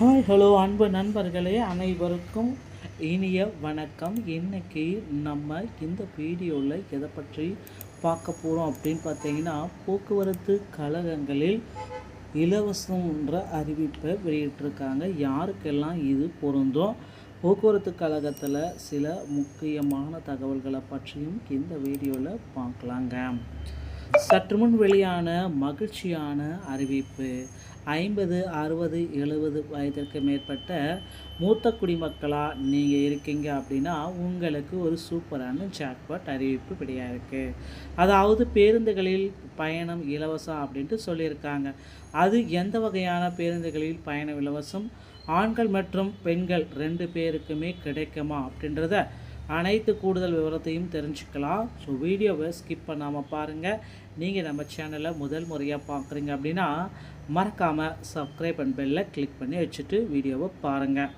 Hi hello அன்பு நண்பர்களே, அனைவருக்கும் இனிய வணக்கம். இன்றைக்கி நம்ம இந்த வீடியோவில் எதை பற்றி பார்க்க போகிறோம் அப்படின்னு பார்த்தீங்கன்னா, போக்குவரத்து கழகங்களில் இலவசம்ன்ற அறிவிப்பை வெளியிட்டிருக்காங்க. யாருக்கெல்லாம் இது பொருந்தும், போக்குவரத்து கழகத்தில் சில முக்கியமான தகவல்களை பற்றியும் இந்த வீடியோவில் பார்க்கலாங்க. சற்று முன் வெளியான மகிழ்ச்சியான அறிவிப்பு. 50, 60, 70 வயதிற்கு மேற்பட்ட மூத்த குடிமக்களாக நீங்கள் இருக்கீங்க அப்படின்னா உங்களுக்கு ஒரு சூப்பரான ஜாக்பாட் அறிவிப்பு வெளியாக இருக்குது. அதாவது பேருந்துகளில் பயணம் இலவசம் அப்படின்ட்டு சொல்லியிருக்காங்க. அது எந்த வகையான பேருந்துகளில் பயணம் இலவசம், ஆண்கள் மற்றும் பெண்கள் 2 பேருக்குமே கிடைக்குமா அப்படின்றத அனைத்து கூடுதல் விவரத்தையும் தெரிஞ்சுக்கலாம். ஸோ வீடியோவை ஸ்கிப் பண்ணாமல் பாருங்கள். நீங்கள் நம்ம சேனலை முதல் முறையாக பார்க்குறீங்க அப்படின்னா மறக்காமல் சப்ஸ்கிரைப் அண்ட் பெல்லை கிளிக் பண்ணி வச்சுட்டு வீடியோவை பாருங்கள்.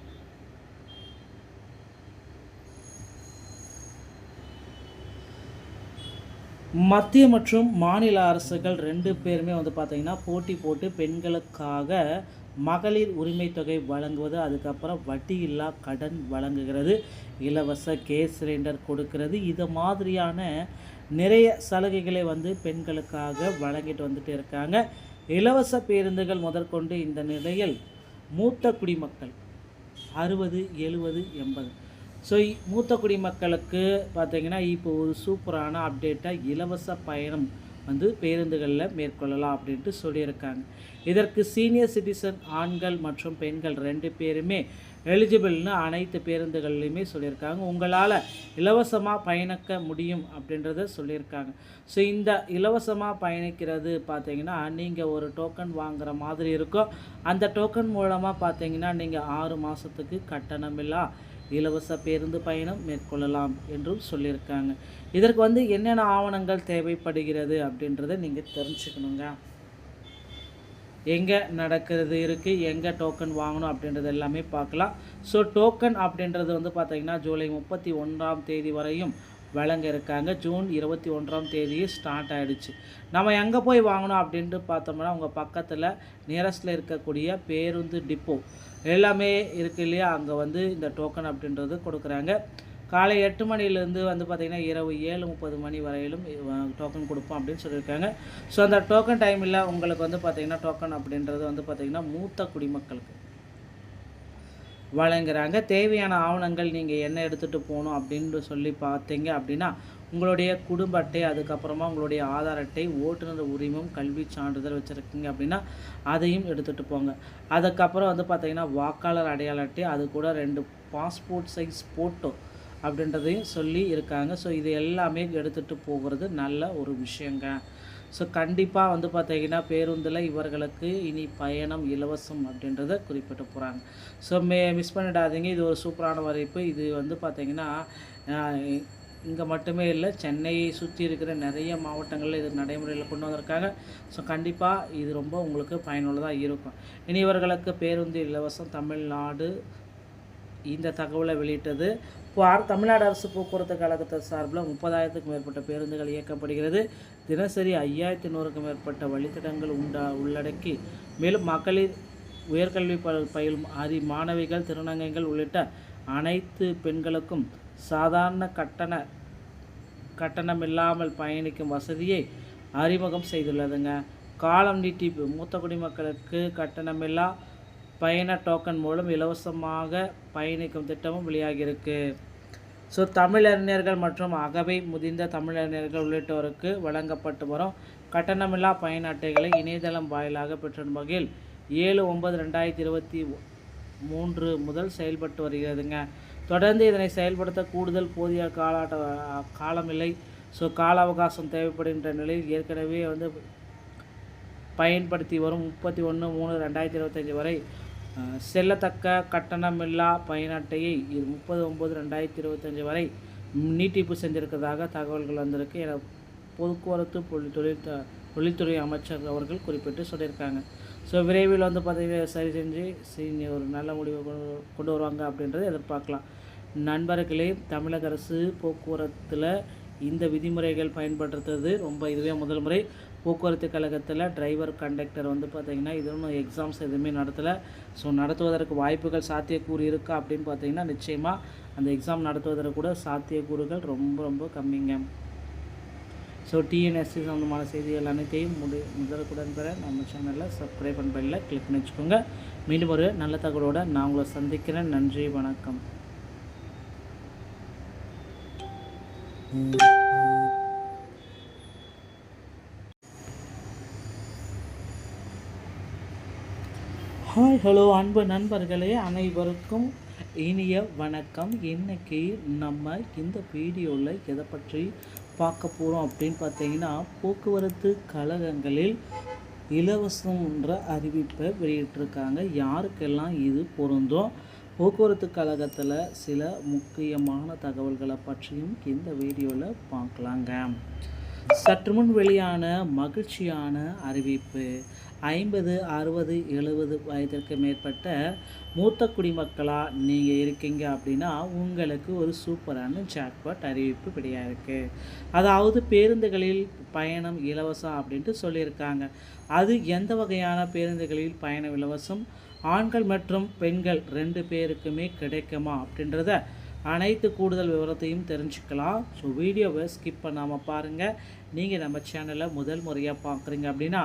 மத்திய மற்றும் மாநில அரசுகள் 2 பேருமே பார்த்திங்கன்னா போட்டி போட்டு பெண்களுக்காக மகளிர் உரிமை தொகை வழங்குவது, அதுக்கப்புறம் வட்டியில்லா கடன் வழங்குகிறது, இலவச கேஸ் சிலிண்டர் கொடுக்கிறது, இது மாதிரியான நிறைய சலுகைகளை பெண்களுக்காக வழங்கிட்டு வந்துட்டு இருக்காங்க. இலவச பேருந்துகள் முதற்கொண்டு இந்த நிலையில் மூத்த குடிமக்கள் 60, 70, 80 ஸோ மூத்த குடிமக்களுக்கு பார்த்திங்கன்னா இப்போ ஒரு சூப்பரான அப்டேட்டாக இலவச பயணம் பேருந்துகளில் மேற்கொள்ளலாம் அப்படின்ட்டு சொல்லியிருக்காங்க. இதற்கு சீனியர் சிட்டிசன் ஆண்கள் மற்றும் பெண்கள் 2 பேருமே எலிஜிபிள்னு அனைத்து பேருந்துகள்லையுமே சொல்லியிருக்காங்க. உங்களால் இலவசமாக பயணிக்க முடியும் அப்படின்றத சொல்லியிருக்காங்க. ஸோ இந்த இலவசமாக பயணிக்கிறது பார்த்திங்கன்னா நீங்கள் ஒரு டோக்கன் வாங்குகிற மாதிரி இருக்கும். அந்த டோக்கன் மூலமாக பார்த்திங்கன்னா நீங்கள் 6 மாதத்துக்கு கட்டணமில்லா இலவச பேருந்து பயணம் மேற்கொள்ளலாம் என்றும் சொல்லியிருக்காங்க. இதற்கு என்னென்ன ஆவணங்கள் தேவைப்படுகிறது அப்படின்றத நீங்கள் தெரிஞ்சுக்கணுங்க. எங்கே நடக்கிறது இருக்குது, எங்கே டோக்கன் வாங்கணும் அப்படின்றது எல்லாமே பார்க்கலாம். ஸோ டோக்கன் அப்படின்றது பார்த்திங்கன்னா ஜூலை 31ஆம் தேதி வரையும் வழங்க இருக்காங்க. ஜூன் 21ஆம் தேதியே ஸ்டார்ட் ஆகிடுச்சு. நம்ம எங்கே போய் வாங்கணும் அப்படின்ட்டு பார்த்தோம்னா உங்கள் பக்கத்தில் நியரஸ்ட்டில் இருக்கக்கூடிய பேருந்து டிப்போ எல்லாமே இருக்குது இல்லையா, அங்கே இந்த டோக்கன் அப்படின்றது கொடுக்குறாங்க. காலை 8 மணிலேருந்து பார்த்திங்கன்னா இரவு 7:30 மணி வரையிலும் டோக்கன் கொடுப்போம் அப்படின்னு சொல்லியிருக்காங்க. ஸோ அந்த டோக்கன் டைமில் உங்களுக்கு பார்த்திங்கன்னா டோக்கன் அப்படின்றது பார்த்திங்கன்னா மூத்த குடிமக்களுக்கு வழங்குறாங்க. தேவையான ஆவணங்கள் நீங்கள் என்ன எடுத்துகிட்டு போகணும் அப்படின்னு சொல்லி பார்த்தீங்க அப்படின்னா உங்களுடைய குடும்ப அட்டை, அதுக்கப்புறமா உங்களுடைய ஆதார் அட்டை, ஓட்டுநர் உரிமம், கல்வி சான்றிதழ் வச்சுருக்கீங்க அப்படின்னா அதையும் எடுத்துகிட்டு போங்க. அதுக்கப்புறம் பார்த்திங்கன்னா வாக்காளர் அடையாள அட்டை, அது கூட 2 பாஸ்போர்ட் சைஸ் ஃபோட்டோ அப்படின்றதையும் சொல்லி இருக்காங்க. ஸோ இது எல்லாமே எடுத்துகிட்டு போகிறது நல்ல ஒரு விஷயங்க. ஸோ கண்டிப்பாக பார்த்திங்கன்னா பேருந்தில் இவர்களுக்கு இனி பயணம் இலவசம் அப்படின்றத குறிப்பிட்டு போகிறாங்க. ஸோ மிஸ் பண்ணிடாதீங்க. இது ஒரு சூப்பரான அறிவிப்பு. இது பார்த்திங்கன்னா இங்கே மட்டுமே இல்லை, சென்னையை சுற்றி இருக்கிற நிறைய மாவட்டங்களில் இது நடைமுறையில் கொண்டு வந்திருக்காங்க. ஸோ கண்டிப்பாக இது ரொம்ப உங்களுக்கு பயனுள்ளதாக இருக்கும். இனி இவர்களுக்கு பேருந்து இலவசம். தமிழ்நாடு இந்த தகவலை வெளியிட்டது. தமிழ்நாடு அரசு போக்குவரத்து கழகத்தின் சார்பில் 30,000க்கும் மேற்பட்ட பேருந்துகள் இயக்கப்படுகிறது. தினசரி 5,100க்கும் மேற்பட்ட வழித்தடங்கள் உள்ளடக்கி மேலும் மகளிர் உயர்கல்வி பயிலும் மாணவிகள், திருநங்கைகள் உள்ளிட்ட அனைத்து பெண்களுக்கும் சாதாரண கட்டணம் இல்லாமல் பயணிக்கும் வசதியை அறிமுகம் செய்துள்ளதுங்க. காலம் நீட்டிப்பு. மூத்த குடிமக்களுக்கு கட்டணமில்லா பயண டோக்கன் மூலம் இலவசமாக பயணிக்கும் திட்டமும் வெளியாகியிருக்கு. ஸோ தமிழறிஞர்கள் மற்றும் அகவை முதிர்ந்த தமிழறிஞர்கள் உள்ளிட்டோருக்கு வழங்கப்பட்டு வரும் கட்டணமில்லா பயண அட்டைகளை இணையதளம் வாயிலாக பெற்றும் வகையில் 7/9/2023 முதல் செயல்பட்டு வருகிறதுங்க. தொடர்ந்து இதனை செயல்படுத்த கூடுதல் போதிய காலமில்லை. ஸோ கால அவகாசம் தேவைப்படுகின்ற நிலையில் ஏற்கனவே பயன்படுத்தி வரும் 31/3/2025 வரை செல்லத்தக்க கட்டணமில்லா பயண அட்டையை 30/9/2025 வரை நீட்டிப்பு செஞ்சிருக்கிறதாக தகவல்கள் வந்திருக்கு என போக்குவரத்து தொழில்துறை அமைச்சர் அவர்கள் குறிப்பிட்டு சொல்லியிருக்காங்க. ஸோ விரைவில் பார்த்திங்கன்னா சரி செஞ்சு ஒரு நல்ல முடிவை கொண்டு வருவாங்க அப்படின்றத எதிர்பார்க்கலாம். நண்பர்களே, தமிழக அரசு போக்குவரத்தில் இந்த விதிமுறைகள் பயன்படுத்துறது இதுவே முதல் முறை. போக்குவரத்து கழகத்தில் டிரைவர் கண்டக்டர் வந்து பார்த்திங்கன்னா இது ஒன்றும் எக்ஸாம்ஸ் எதுவுமே நடத்தலை. ஸோ நடத்துவதற்கு வாய்ப்புகள் சாத்தியக்கூறு இருக்கா அப்படின்னு பார்த்திங்கன்னா நிச்சயமாக அந்த எக்ஸாம் நடத்துவதற்கு கூட சாத்தியக்கூறுகள் ரொம்ப ரொம்ப கம்மிங்க. ஸோ டிஎன்எஸ்சி சம்மந்தமான செய்திகள் அனைத்தையும் முதலுக்குடன் பெற நம்ம சேனலில் சப்ஸ்கிரைப் பண்ண பெல்லில் கிளிக் பண்ணி வச்சுக்கோங்க. மீண்டும் ஒரு நல்ல தகவலோடு நான் உங்களை சந்திக்கிறேன். நன்றி, வணக்கம். ஹாய், ஹலோ அன்பு நண்பர்களே, அனைவருக்கும் இனிய வணக்கம். இன்றைக்கி நம்ம இந்த வீடியோவில் எதை பற்றி பார்க்க போகிறோம் அப்படின்னு பார்த்தீங்கன்னா, போக்குவரத்து கழகங்களில் இலவசம்ன்ற அறிவிப்பை வெளியிட்டிருக்காங்க. யாருக்கெல்லாம் இது பொருந்தும், போக்குவரத்து கழகத்தில் சில முக்கியமான தகவல்களை பற்றியும் இந்த வீடியோவில் பார்க்கலாங்க. சற்று முன் வெளியான மகிழ்ச்சியான அறிவிப்பு. 50, 60, 70 வயதிற்கு மேற்பட்ட மூத்த குடிமக்களாக நீங்கள் இருக்கீங்க அப்படின்னா உங்களுக்கு ஒரு சூப்பரான ஜாக்பாட் அறிவிப்பு வெளியாக இருக்குது. அதாவது பேருந்துகளில் பயணம் இலவசம் அப்படின்ட்டு சொல்லியிருக்காங்க. அது எந்த வகையான பேருந்துகளில் பயணம் இலவசம், ஆண்கள் மற்றும் பெண்கள் 2 பேருக்குமே கிடைக்குமா அப்படின்றத அனைத்து கூடுதல் விவரத்தையும் தெரிஞ்சுக்கலாம். ஸோ வீடியோவை ஸ்கிப் பண்ணாமல் பாருங்கள். நீங்கள் நம்ம சேனலை முதல் முறையாக பார்க்குறீங்க அப்படின்னா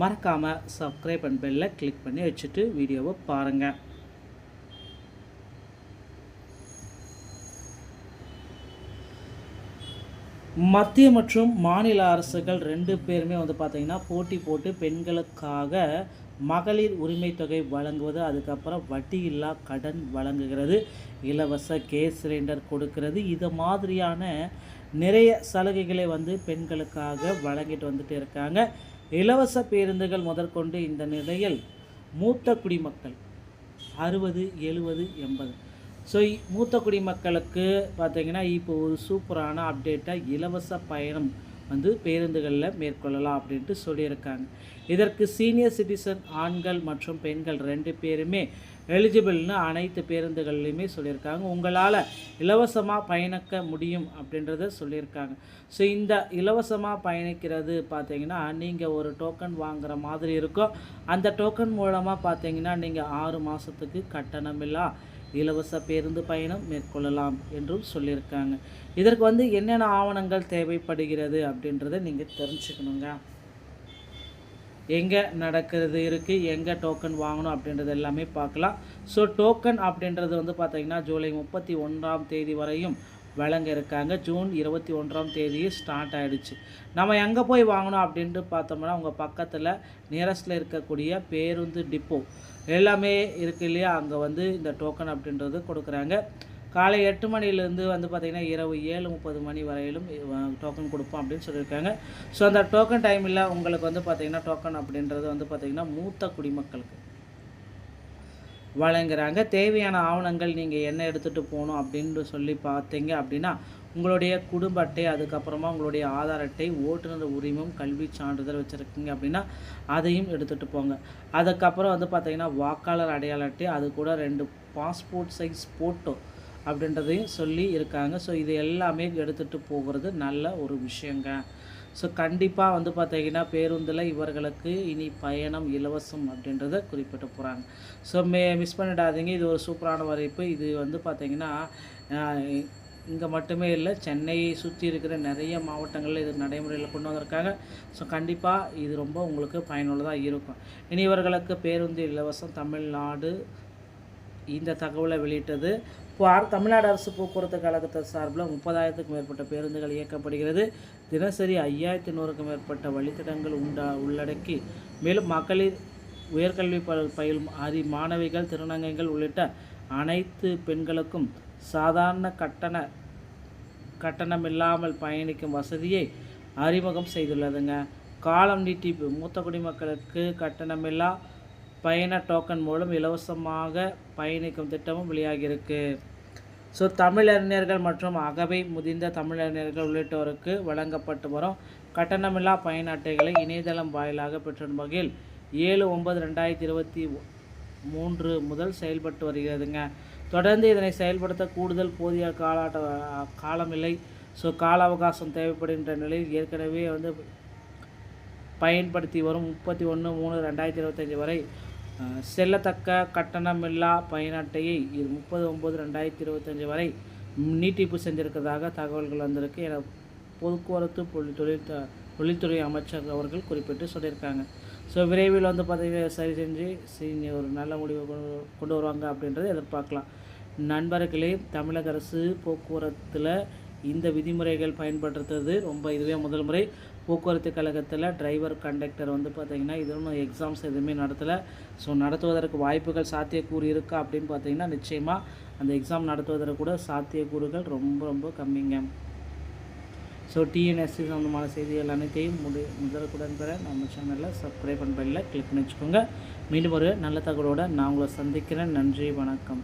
மறக்காமல் சப்ஸ்கிரைப் அண்ட் பெல்லில் கிளிக் பண்ணி வச்சுட்டு வீடியோவை பாருங்கள். மத்திய மற்றும் மாநில அரசுகள் 2 பேருமே வந்து பார்த்திங்கன்னா போட்டி போட்டு பெண்களுக்காக மகளிர் உரிமை தொகை வழங்குவது, அதுக்கப்புறம் வட்டியில்லா கடன் வழங்குகிறது, இலவச கேஸ் சிலிண்டர் கொடுக்கிறது, இது மாதிரியான நிறைய சலுகைகளை வந்து பெண்களுக்காக வழங்கிட்டு வந்துட்டு இருக்காங்க. இலவச பேருந்துகள் முதற்கொண்டு இந்த நிலையில் மூத்த குடிமக்கள் 60, 70, 80 ஸோ மூத்த குடிமக்களுக்கு பார்த்திங்கன்னா இப்போ ஒரு சூப்பரான அப்டேட்டாக இலவச பயணம் வந்து பேருந்துகளில் மேற்கொள்ளலாம் அப்படின்ட்டு சொல்லியிருக்காங்க. இதற்கு சீனியர் சிட்டிசன் ஆண்கள் மற்றும் பெண்கள் 2 பேருமே எலிஜிபிள்னு அனைத்து பேருந்துகள்லையுமே சொல்லியிருக்காங்க. உங்களால் இலவசமாக பயணிக்க முடியும் அப்படின்றத சொல்லியிருக்காங்க. ஸோ இந்த இலவசமாக பயணிக்கிறது பார்த்திங்கன்னா நீங்கள் ஒரு டோக்கன் வாங்குகிற மாதிரி இருக்கும். அந்த டோக்கன் மூலமாக பார்த்திங்கன்னா நீங்கள் 6 மாதத்துக்கு கட்டணமில்லா இலவச பேருந்து பயணம் மேற்கொள்ளலாம் என்றும் சொல்லியிருக்காங்க. இதற்கு வந்து என்னென்ன ஆவணங்கள் தேவைப்படுகிறது அப்படின்றத நீங்கள் தெரிஞ்சுக்கணுங்க. எங்கே நடக்கிறது இருக்குது, எங்கே டோக்கன் வாங்கணும் அப்படின்றது எல்லாமே பார்க்கலாம். ஸோ டோக்கன் அப்படின்றது வந்து பார்த்திங்கன்னா ஜூலை 31ஆம் தேதி வரையும் வழங்க இருக்காங்க. ஜூன் 21ஆம் தேதியே ஸ்டார்ட் ஆகிடுச்சு. நம்ம எங்கே போய் வாங்கணும் அப்படின்ட்டு பார்த்தோம்னா உங்கள் பக்கத்தில் நியரஸ்ட்டில் இருக்கக்கூடிய பேருந்து டிப்போ எல்லாமே இருக்குது இல்லையா, அங்கே வந்து இந்த டோக்கன் அப்படின்றது கொடுக்குறாங்க. காலை 8 மணிலேருந்து வந்து பார்த்திங்கன்னா இரவு 7:30 மணி வரையிலும் டோக்கன் கொடுப்போம் அப்படின்னு சொல்லியிருக்காங்க. ஸோ அந்த டோக்கன் டைமில் உங்களுக்கு வந்து பார்த்திங்கன்னா டோக்கன் அப்படின்றது வந்து பார்த்திங்கன்னா மூத்த குடிமக்களுக்கு வழங்குறாங்க. தேவையான ஆவணங்கள் நீங்கள் என்ன எடுத்துகிட்டு போகணும் அப்படின்னு சொல்லி பார்த்தீங்க அப்படின்னா உங்களுடைய குடும்ப அட்டை, அதுக்கப்புறமா உங்களுடைய ஆதார் அட்டை, ஓட்டுநர் உரிமம், கல்வி சான்றிதழ் வச்சுருக்கீங்க அப்படின்னா அதையும் எடுத்துகிட்டு போங்க. அதுக்கப்புறம் வந்து பார்த்திங்கன்னா வாக்காளர் அடையாள அட்டை, அது கூட 2 பாஸ்போர்ட் சைஸ் ஃபோட்டோ அப்படின்றதையும் சொல்லி இருக்காங்க. ஸோ இது எல்லாமே எடுத்துகிட்டு போகிறது நல்ல ஒரு விஷயங்க. ஸோ கண்டிப்பாக வந்து பார்த்திங்கன்னா பேருந்தில் இவர்களுக்கு இனி பயணம் இலவசம் அப்படின்றத குறிப்பிட்டு போகிறாங்க. ஸோ மிஸ் பண்ணிடாதீங்க. இது ஒரு சூப்பரான அறிவிப்பு. இது வந்து பார்த்திங்கன்னா இங்கே மட்டுமே இல்லை, சென்னையை சுற்றி இருக்கிற நிறைய மாவட்டங்களில் இது நடைமுறையில் கொண்டு வந்திருக்காங்க. ஸோ கண்டிப்பாக இது ரொம்ப உங்களுக்கு பயனுள்ளதாக இருக்கும். இனி இவர்களுக்கு பேருந்து இலவசம். தமிழ்நாடு இந்த தகவலை வெளியிட்டது. தமிழ்நாடு அரசு போக்குவரத்து கழகத்தின் சார்பில் 30,000க்கும் மேற்பட்ட பேருந்துகள் இயக்கப்படுகிறது. தினசரி 5,100க்கும் மேற்பட்ட வழித்தடங்கள் உள்ளடக்கி மேலும் மகளிர் உயர்கல்வி பயிலும் மாணவிகள், திருநங்கைகள் உள்ளிட்ட அனைத்து பெண்களுக்கும் சாதாரண கட்டணமில்லாமல் பயணிக்கும் வசதியை அறிமுகம் செய்துள்ளதுங்க. காலம் நீட்டிப்பு. மூத்த குடிமக்களுக்கு கட்டணமில்லா பயண டோக்கன் மூலம் இலவசமாக பயணிக்கும் திட்டமும் வெளியாகியிருக்கு. ஸோ தமிழறிஞர்கள் மற்றும் அகவை முதிர்ந்த தமிழறிஞர்கள் உள்ளிட்டோருக்கு வழங்கப்பட்டு வரும் கட்டணமில்லா பயண அட்டைகளை இணையதளம் வாயிலாக பெற்றிடும் வகையில் 7/9/2023 முதல் செயல்பட்டு வருகிறதுங்க. தொடர்ந்து இதனை செயல்படுத்த கூடுதல் போதிய காலமில்லை. ஸோ கால அவகாசம் தேவைப்படுகின்ற நிலையில் ஏற்கனவே வந்து பயன்படுத்தி வரும் 31/3/2025 வரை செல்லத்தக்க கட்டணமில்லா பயண அட்டையை 30/9/2025 வரை நீட்டிப்பு செஞ்சிருக்கிறதாக தகவல்கள் வந்திருக்கு என போக்குவரத்து தொழில்துறை அமைச்சர் அவர்கள் குறிப்பிட்டு சொல்லியிருக்காங்க. ஸோ விரைவில் வந்து பார்த்திங்கன்னா சரி செஞ்சு ஒரு நல்ல முடிவை கொண்டு வருவாங்க அப்படின்றத எதிர்பார்க்கலாம். நண்பர்களே, தமிழக அரசு போக்குவரத்தில் இந்த விதிமுறைகள் பயன்படுத்துறது இதுவே முதல் முறை. போக்குவரத்து கழகத்தில் டிரைவர் கண்டக்டர் வந்து பார்த்திங்கன்னா இதுவும் எக்ஸாம்ஸ் எதுவுமே நடத்தலை. ஸோ நடத்துவதற்கு வாய்ப்புகள் சாத்தியக்கூறு இருக்கா அப்படின்னு பார்த்திங்கன்னா நிச்சயமாக அந்த எக்ஸாம் நடத்துவதற்கு கூட சாத்தியக்கூறுகள் ரொம்ப ரொம்ப கம்மிங்க. ஸோ டிஎன்எஸ்சி சம்மந்தமான செய்திகள் அனைத்தையும் முதலுக்குடன் பெற நம்ம சேனலில் சப்ஸ்கிரைப் பண்ண பெல்லை கிளிக் பண்ணி வச்சுக்கோங்க. மீண்டும் ஒரு நல்ல தகவலோடு நான் உங்களை சந்திக்கிறேன். நன்றி, வணக்கம்.